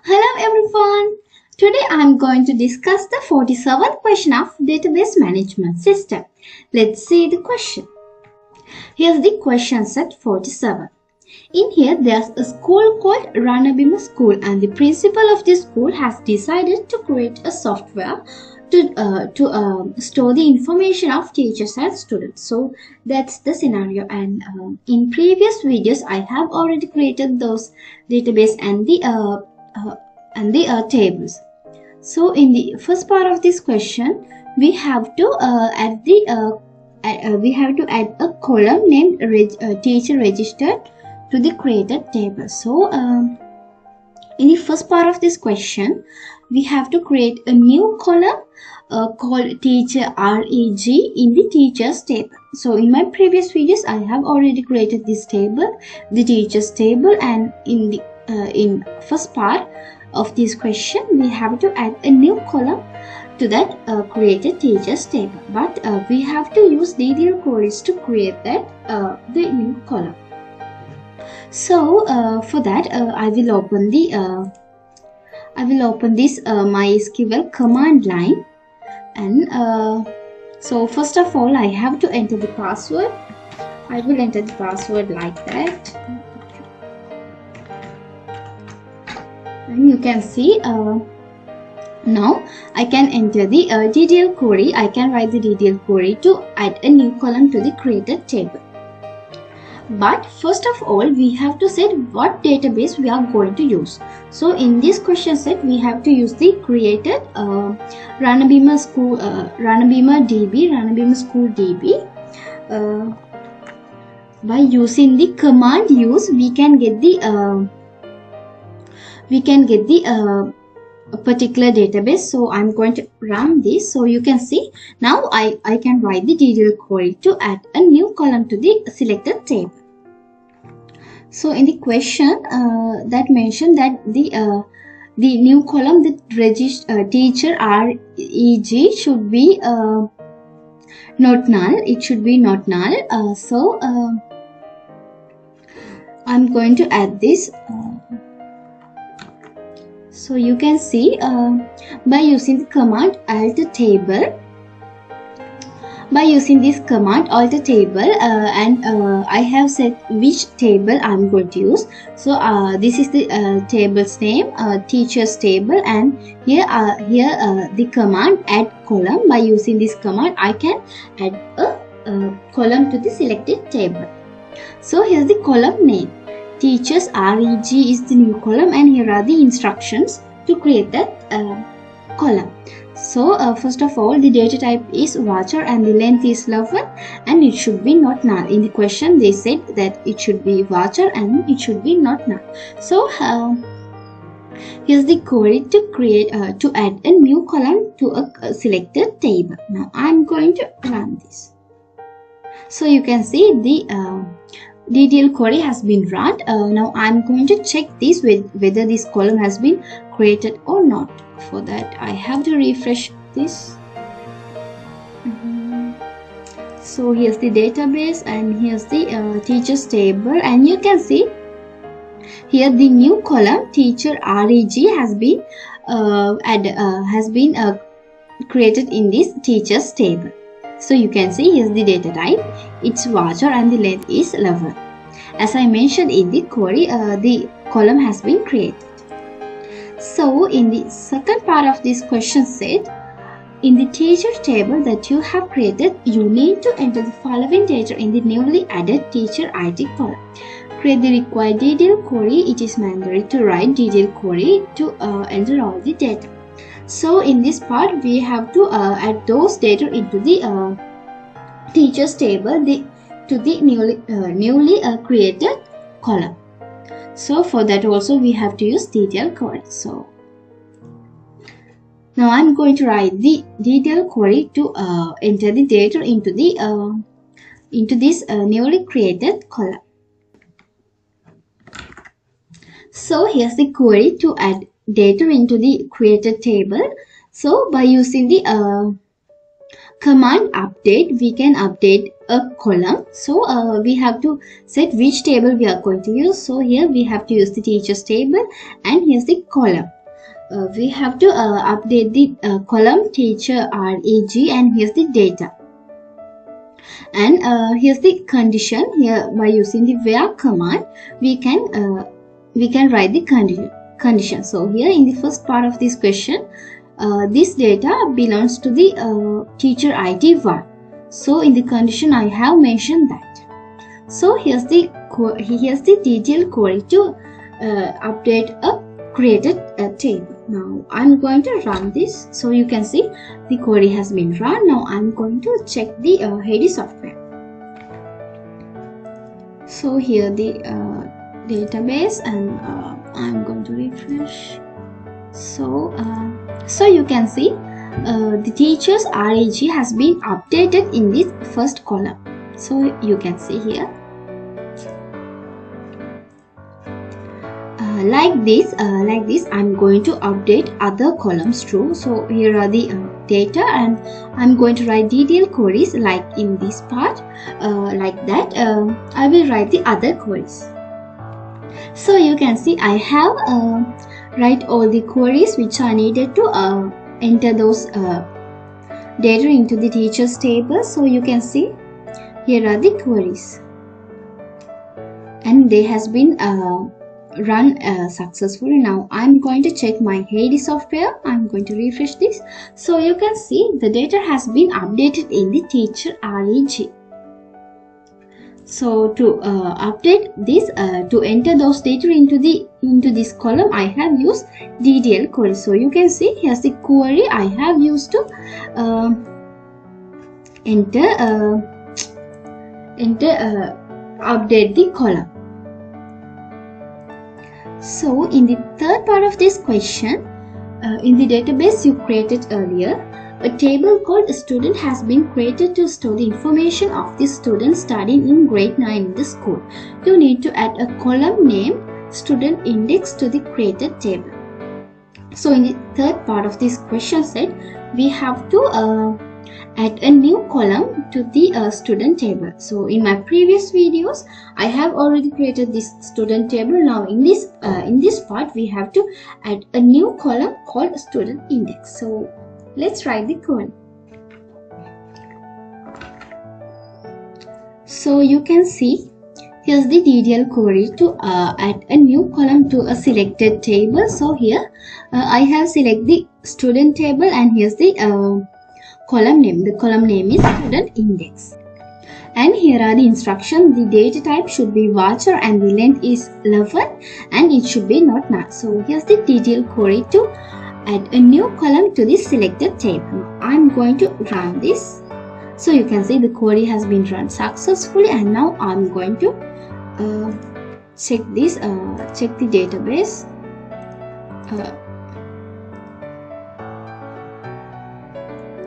Hello everyone. Today I am going to discuss the 47th question of database management system. Let's see the question. Here's the question set 47. In here there's a school called Ranabima School and the principal of this school has decided to create a software to store the information of teachers and students. So that's the scenario, and in previous videos I have already created those database and the tables. So in the first part of this question we have to add a column named teacher registered to the created table. So in the first part of this question we have to create a new column called teacher reg in the teachers table. So in my previous videos I have already created this table, the teachers table, and in the in first part of this question we have to add a new column to that created teachers table, but we have to use DDL queries to create that the new column. So for that I will open this MySQL command line, and so first of all I have to enter the password. I will enter the password like that, and you can see now I can enter the DDL query. I can write the DDL query to add a new column to the created table. But first of all we have to set what database we are going to use. So in this question set we have to use the created Ranabima School Ranabima School DB. By using the command use we can get the a particular database. So I'm going to run this. So you can see now I can write the DDL query to add a new column to the selected table. So in the question that mentioned that the new column, the teacher reg should be not null. It should be not null. So I'm going to add this. So you can see by using the command alter table, and I have set which table I'm going to use. So this is the table's name, teachers table, and here the command add column. By using this command I can add a column to the selected table. So here's the column name. Teachers reg is the new column, and here are the instructions to create that column. So first of all the data type is varchar and the length is 11 and it should be not null. In the question they said that it should be varchar and it should be not null. So here's the query to create to add a new column to a selected table. Now I'm going to run this. So you can see the DDL query has been run. Now I'm going to check this with whether this column has been created or not. For that I have to refresh this. So here's the database and here's the teachers table, and you can see here the new column teacher reg has been created in this teachers table. So you can see here's the data type, it's varchar and the length is 11. As I mentioned in the query, the column has been created. So in the second part of this question said, in the teacher table that you have created, you need to enter the following data in the newly added teacher ID column. Create the required DDL query. It is mandatory to write DDL query to enter all the data. So in this part we have to add those data into the teachers table to the newly created column. So for that also we have to use DDL query. So now I'm going to write the DDL query to enter the data into this newly created column. So here's the query to add data into the created table. So by using the command update we can update a column. So we have to set which table we are going to use. So here we have to use the teachers table, and here's the column. we have to update the column teacher REG, and here's the data. And here's the condition. Here, by using the where command, we can write the condition. So here in the first part of this question, this data belongs to the teacher ID 1. So in the condition I have mentioned that. So here's the DDL query to update a created table. Now I'm going to run this. So you can see the query has been run. Now I'm going to check the Heady software. So here the database, and I'm going to refresh. So you can see the teacher's REG has been updated in this first column. So you can see here. Like this I'm going to update other columns too. So here are the data, and I'm going to write DDL queries like in this part. Like that I will write the other queries. So you can see I have write all the queries which are needed to enter those data into the teacher's table. So you can see here are the queries, and they has been run successfully. Now I'm going to check my Heady software. I'm going to refresh this. So you can see the data has been updated in the teacher REG. So to update this, to enter those data into this column, I have used DDL query. So you can see here's the query I have used to update the column. So in the third part of this question, in the database you created earlier, a table called student has been created to store the information of the student studying in grade 9 in the school. You need to add a column named student index to the created table. So in the third part of this question set, we have to add a new column to the student table. So in my previous videos, I have already created this student table. Now in this part, we have to add a new column called student index. So let's write the code. So you can see here's the DDL query to add a new column to a selected table. So here I have selected the student table, and here's the column name. The column name is student index. And here are the instructions. The data type should be varchar and the length is 11, and it should be not null. So here's the DDL query to add a new column to the selected table. I'm going to run this. So you can see the query has been run successfully, and now I'm going to check the database.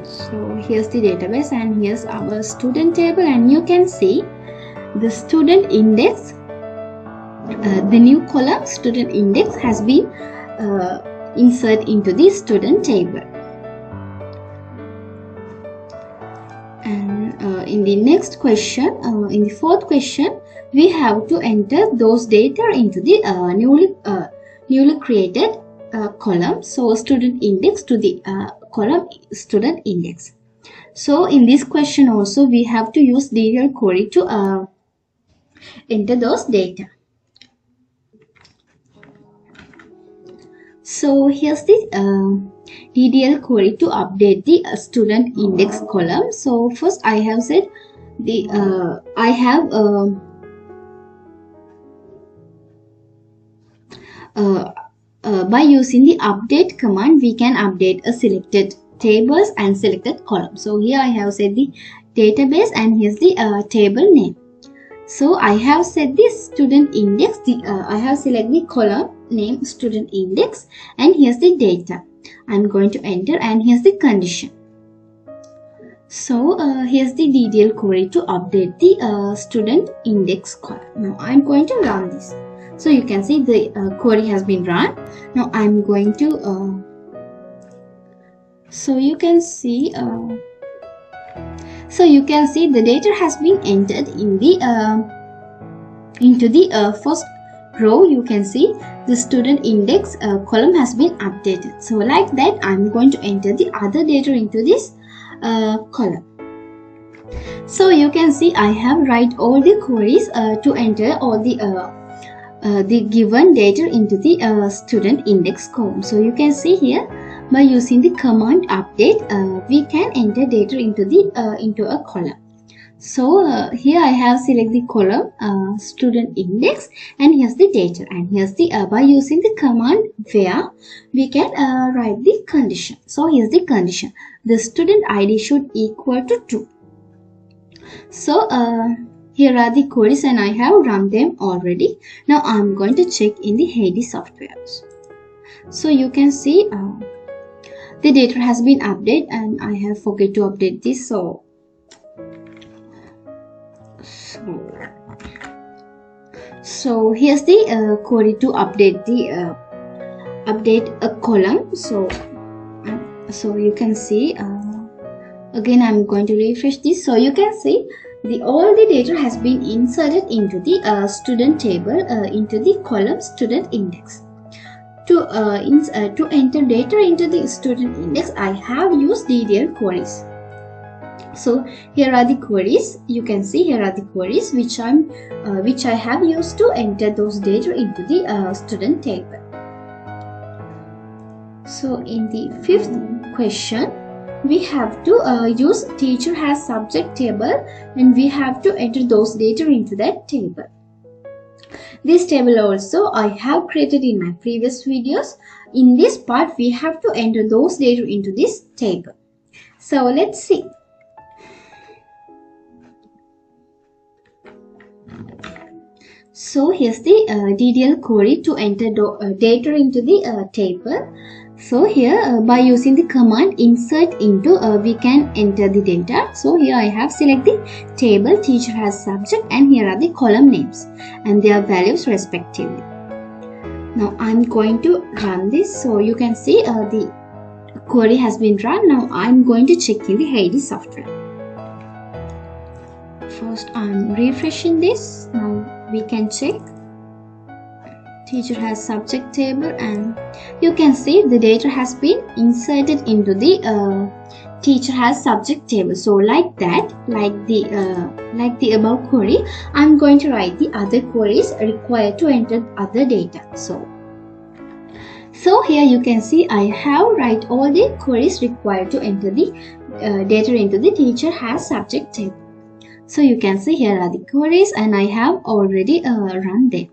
So here's the database, and here's our student table, and you can see the student index, the new column student index has been inserted into the student table. And in the next question, in the fourth question, we have to enter those data into the newly created column. So student index to the column student index. So in this question also we have to use DDL query to enter those data. So here's the DDL query to update the student index column. So first I have said the by using the update command, we can update a selected tables and selected column. So here I have set the database, and here's the table name. So I have set the student index. I have selected the column name student index, and here's the data. I'm going to enter, and here's the condition. So here's the DDL query to update the student index column. Now I'm going to run this. So you can see the query has been run. Now I'm going to so you can see the data has been entered in the into the first row you can see the student index column has been updated. So like that I'm going to enter the other data into this column. So you can see I have write all the queries to enter all the given data into the student index column. So you can see here by using the command update we can enter data into a column. So here I have select the column student index, and here's the data, and here's the by using the command where we can write the condition. So here's the condition: the student ID should equal to 2. So here are the queries and I have run them already. Now I'm going to check in the Hades software. So you can see the data has been updated, and I have forget to update this. So here's the query to update the update a column. So you can see again I'm going to refresh this. So you can see all the data has been inserted into the student table into the column student index. To enter data into the student index, I have used DDL queries. So here are the queries. You can see here are the queries which I have used to enter those data into the student table. So in the 5th question, we have to use teacher has subject table, and we have to enter those data into that table. This table also I have created in my previous videos. In this part we have to enter those data into this table. So let's see. So here's the DDL query to enter data into the table. So here by using the command insert into we can enter the data. So here I have select the table teacher has subject, and here are the column names and their values respectively. Now I'm going to run this. So you can see the query has been run. Now I'm going to check in the Hades software. First I'm refreshing this. Now we can check. Teacher has subject table, and you can see the data has been inserted into the teacher has subject table. So like that, like the above query, I'm going to write the other queries required to enter other data. So here you can see I have write all the queries required to enter the data into the teacher has subject table. So you can see here are the queries, and I have already run them.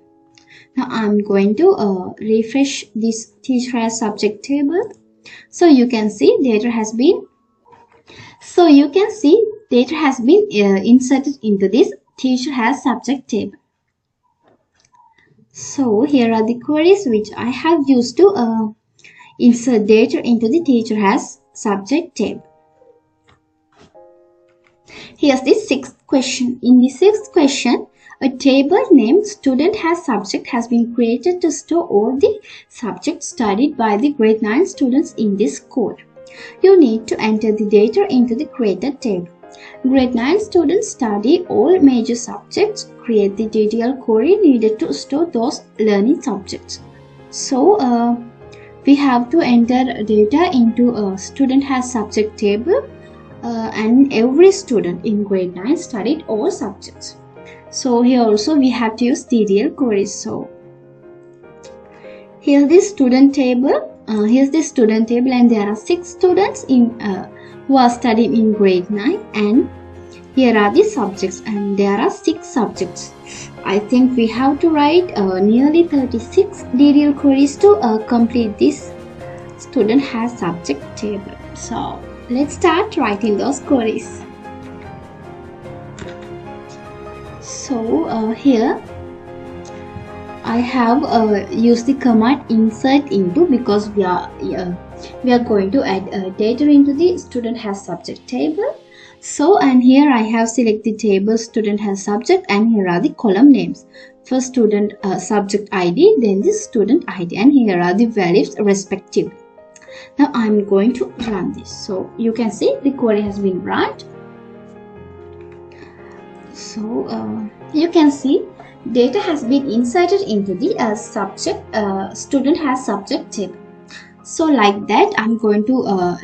Now I'm going to refresh this teacher has subject table. So you can see data has been inserted into this teacher has subject table. So here are the queries which I have used to insert data into the teacher has subject table. Here's the 6th question. In the 6th question, a table named student has subject has been created to store all the subjects studied by the grade 9 students in this code. You need to enter the data into the created table. Grade 9 students study all major subjects. Create the DDL query needed to store those learning subjects. So we have to enter data into a student has subject table, and every student in grade 9 studied all subjects. So here also we have to use DDL queries. So here's the student table. Here's the student table, and there are 6 students who are studying in grade 9, and here are the subjects, and there are 6 subjects. I think we have to write nearly 36 DDL queries to complete this student has subject table. So let's start writing those queries. So here I have used the command insert into, because we are going to add data into the student has subject table. So, and here I have selected table student has subject, and here are the column names. First student subject ID, then the student ID, and here are the values respectively. Now I'm going to run this. So you can see the query has been run. So you can see data has been inserted into the student has subject table. So like that, I'm going to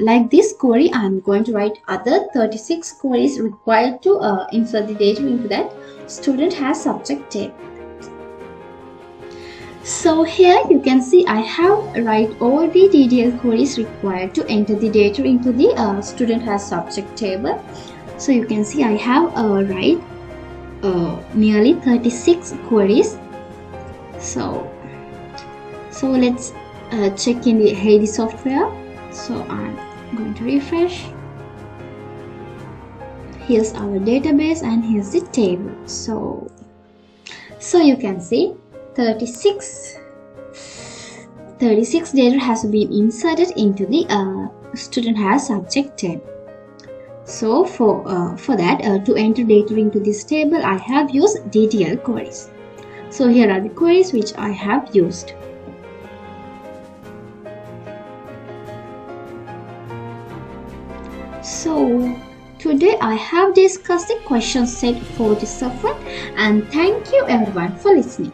like this query, I'm going to write other 36 queries required to insert the data into that student has subject table. So here you can see I have write all the DDL queries required to enter the data into the student has subject table. So you can see I have write nearly 36 queries. So let's check in the Heidi software. So I'm going to refresh. Here's our database and here's the table. So you can see 36 data has been inserted into the student has subject table. So for that to enter data into this table, I have used DDL queries. So here are the queries which I have used. So today I have discussed the question set 47, and thank you everyone for listening.